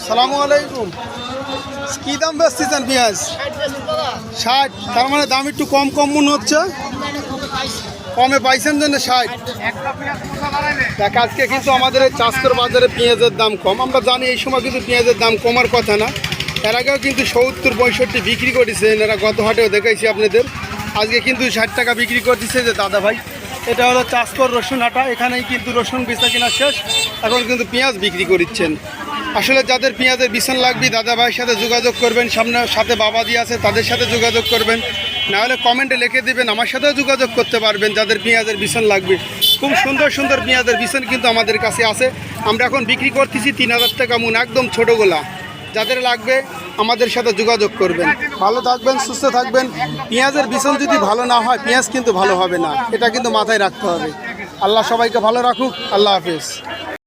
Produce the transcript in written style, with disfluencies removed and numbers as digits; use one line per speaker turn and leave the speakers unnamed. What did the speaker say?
সালামু আলাইকুম। কি দাম বেচতেছেন পেঁয়াজ? 60। তার মানে দাম একটু কম কম মনে হচ্ছে। কমে পাইছেন জন্য 60। দেখ, আজকে কিন্তু আমাদের এই চাষকর বাজারে পেঁয়াজের দাম কম। আমরা জানি এই সময় কিন্তু পেঁয়াজের দাম কমার কথা না। এর আগেও কিন্তু 70-65 বিক্রি করেছে এনারা, গত হাটেও দেখাইছি আপনাদের। আজকে কিন্তু 60 টাকা বিক্রি করতেছে যে দাদা ভাই। এটা হলো চাষকর রসুন হাটা। এখানেই কিন্তু রসুন বেচা কিনা শেষ, এখন কিন্তু পেঁয়াজ বিক্রি করছেন। আসলে যাদের পেঁয়াজের বিছন লাগবে দাদা ভাইয়ের সাথে যোগাযোগ করবেন। সাথে বাবাদি আছে, তাদের সাথে যোগাযোগ করবেন। না হলে কমেন্টে লিখে দেবেন, আমার সাথেও যোগাযোগ করতে পারবেন যাদের পেঁয়াজের বিছন লাগবে। খুব সুন্দর সুন্দর পেঁয়াজের বিছন কিন্তু আমাদের কাছে আছে। আমরা এখন বিক্রি করতেছি 3000 টাকা মন, একদম ছোটোগুলা। যাদের লাগবে আমাদের সাথে যোগাযোগ করবেন। ভালো থাকবেন, সুস্থ থাকবেন। পেঁয়াজের বিছন যদি ভালো না হয় পেঁয়াজ কিন্তু ভালো হবে না, এটা কিন্তু মাথায় রাখতে হবে। আল্লাহ সবাইকে ভালো রাখুক। আল্লাহ হাফেজ।